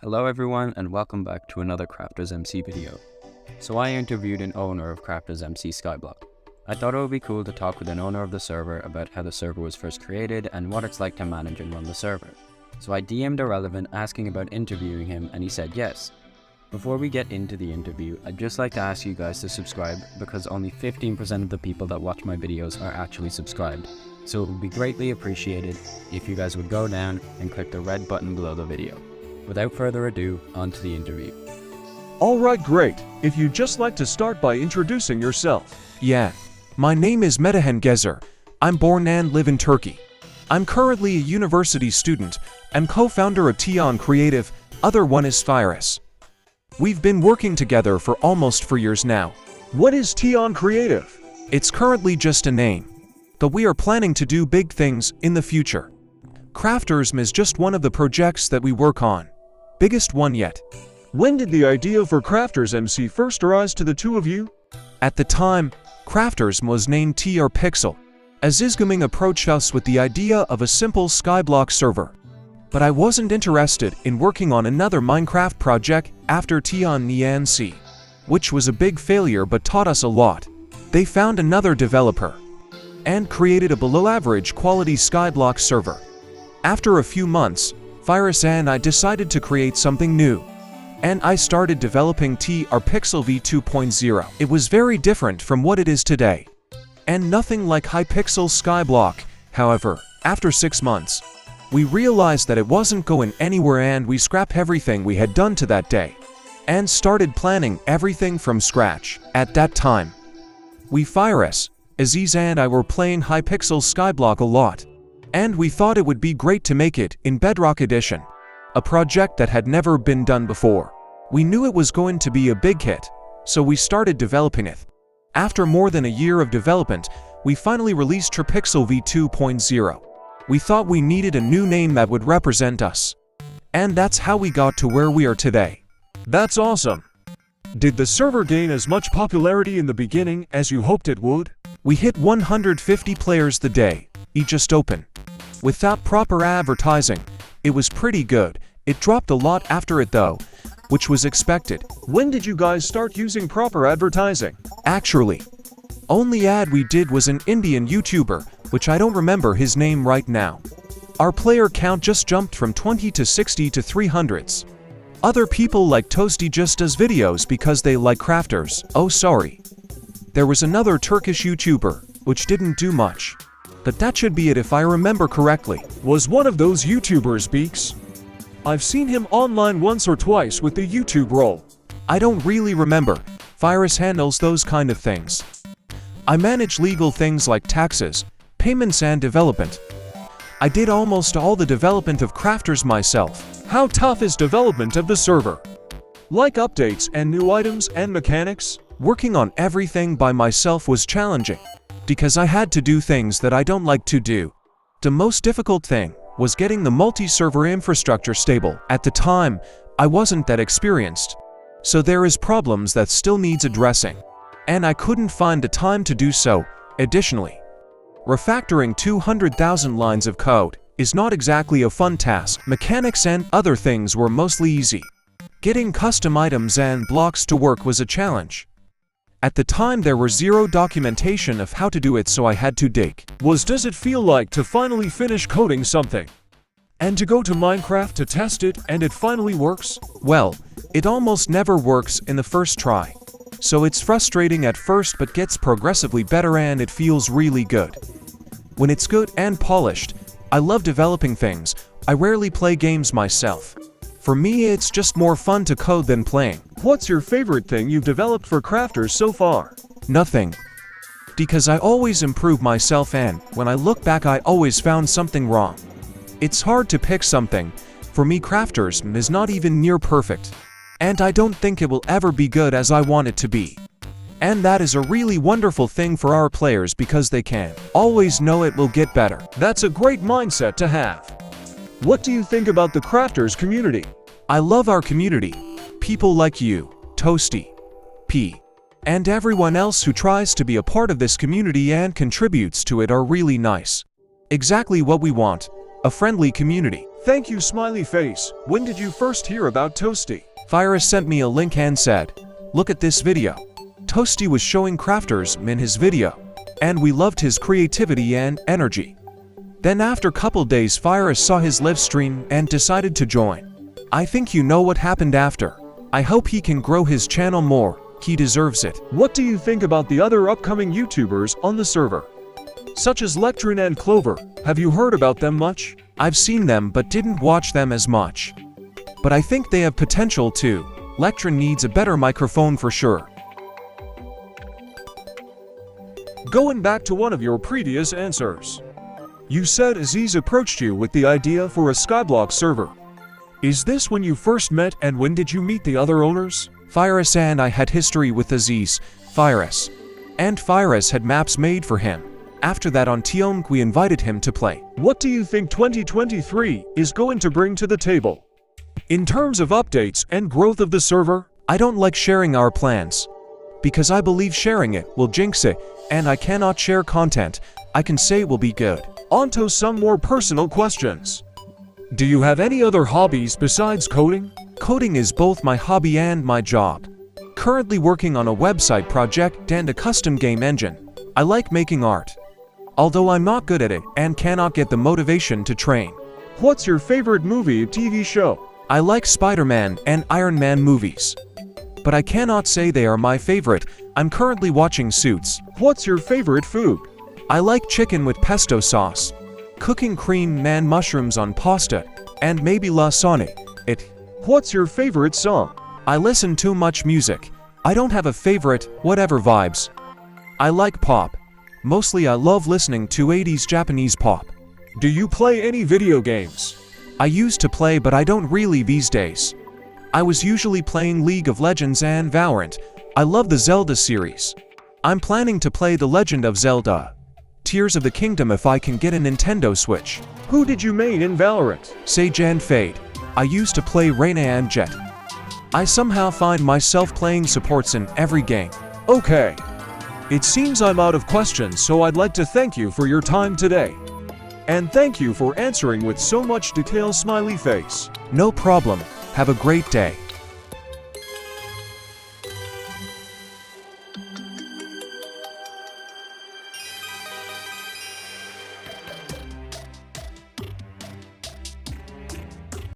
Hello everyone and welcome back to another CraftersMC video. So I interviewed an owner of CraftersMC Skyblock. I thought it would be cool to talk with an owner of the server about how the server was first created and what it's like to manage and run the server. So I DM'd Irrelevant asking about interviewing him and he said yes. Before we get into the interview, I'd just like to ask you guys to subscribe because only 15% of the people that watch my videos are actually subscribed. So it would be greatly appreciated if you guys would go down and click the red button below the video. Without further ado, on to the interview. Alright, great. If you'd just like to start by introducing yourself. Yeah. My name is Metehan Gezer. I'm born and live in Turkey. I'm currently a university student and co-founder of Tion Creative, other one is Virus. We've been working together for almost 4 years now. What is Tion Creative? It's currently just a name, but we are planning to do big things in the future. CraftersMC is just one of the projects that we work on. Biggest one yet. When did the idea for CraftersMC first arise to the two of you? At the time, CraftersMC was named irrl, as Izgaming approached us with the idea of a simple Skyblock server. But I wasn't interested in working on another Minecraft project after Tion Creative, which was a big failure but taught us a lot. They found another developer and created a below-average quality Skyblock server. After a few months, Virus and I decided to create something new, and I started developing irrl v2.0. It was very different from what it is today, and nothing like Hypixel Skyblock. However, after 6 months, we realized that it wasn't going anywhere and we scrapped everything we had done to that day, and started planning everything from scratch. At that time, Virus, Aziz and I were playing Hypixel Skyblock a lot, and we thought it would be great to make it in Bedrock Edition, a project that had never been done before. We knew it was going to be a big hit, so we started developing it. After more than a year of development, we finally released irrl v2.0. We thought we needed a new name that would represent us, and that's how we got to where we are today. That's awesome. Did the server gain as much popularity in the beginning as you hoped it would? We hit 150 players the day it just opened. Without proper advertising, it was pretty good. It dropped a lot after it though, which was expected. When did you guys start using proper advertising? Actually, only ad we did was an Indian YouTuber, which I don't remember his name right now. Our player count just jumped from 20 to 60 to 300s. Other people like Toasty just does videos because they like crafters. Oh sorry. There was another Turkish YouTuber, which didn't do much. But that should be it if I remember correctly. Was one of those YouTubers Beaks? I've seen him online once or twice with the YouTube role. I don't really remember. Virus handles those kind of things. I manage legal things like taxes, payments and development. I did almost all the development of Crafters myself. How tough is development of the server? Like updates and new items and mechanics? Working on everything by myself was challenging, because I had to do things that I don't like to do. The most difficult thing was getting the multi-server infrastructure stable. At the time, I wasn't that experienced, so there is problems that still needs addressing, and I couldn't find the time to do so. Additionally, refactoring 200,000 lines of code is not exactly a fun task. Mechanics and other things were mostly easy. Getting custom items and blocks to work was a challenge. At the time there was zero documentation of how to do it, so I had to dig. Does it feel like to finally finish coding something and to go to Minecraft to test it and it finally works? Well, it almost never works in the first try. So it's frustrating at first but gets progressively better and it feels really good. When it's good and polished, I love developing things. I rarely play games myself. For me, it's just more fun to code than playing. What's your favorite thing you've developed for Crafters so far? Nothing. Because I always improve myself and, when I look back, I always found something wrong. It's hard to pick something. For me, CraftersMC is not even near perfect. And I don't think it will ever be good as I want it to be. And that is a really wonderful thing for our players because they can always know it will get better. That's a great mindset to have. What do you think about the Crafters community? I love our community. People like you, Toasty, P, and everyone else who tries to be a part of this community and contributes to it are really nice. Exactly what we want, a friendly community. Thank you, smiley face. When did you first hear about Toasty? Virus sent me a link and said, "Look at this video." Toasty was showing CraftersMC in his video, and we loved his creativity and energy. Then after couple days Virus saw his live stream and decided to join. I think you know what happened after. I hope he can grow his channel more, he deserves it. What do you think about the other upcoming YouTubers on the server? Such as Lectrin and Clover, have you heard about them much? I've seen them but didn't watch them as much. But I think they have potential too. Lectrin needs a better microphone for sure. Going back to one of your previous answers, you said Aziz approached you with the idea for a Skyblock server. Is this when you first met, and when did you meet the other owners? Virus and I had history with Aziz, Virus. And Virus had maps made for him. After that on OWNER we invited him to play. What do you think 2023 is going to bring to the table? In terms of updates and growth of the server? I don't like sharing our plans. Because I believe sharing it will jinx it, and I cannot share content I can say will be good. On to some more personal questions. Do you have any other hobbies besides coding? Coding is both my hobby and my job. Currently working on a website project and a custom game engine. I like making art. Although I'm not good at it and cannot get the motivation to train. What's your favorite movie or TV show? I like Spider-Man and Iron Man movies. But I cannot say they are my favorite. I'm currently watching Suits. What's your favorite food? I like chicken with pesto sauce. Cooking cream and mushrooms on pasta, and maybe lasagna. What's your favorite song? I listen too much music. I don't have a favorite, whatever vibes. I like pop. Mostly I love listening to 80s Japanese pop. Do you play any video games? I used to play but I don't really these days. I was usually playing League of Legends and Valorant. I love the Zelda series. I'm planning to play The Legend of Zelda Tears of the Kingdom if I can get a Nintendo Switch. Who did you main in Valorant? Sage and Fade. I used to play Reyna and Jet. I somehow find myself playing supports in every game. Okay. It seems I'm out of questions, so I'd like to thank you for your time today. And thank you for answering with so much detail, smiley face. No problem. Have a great day.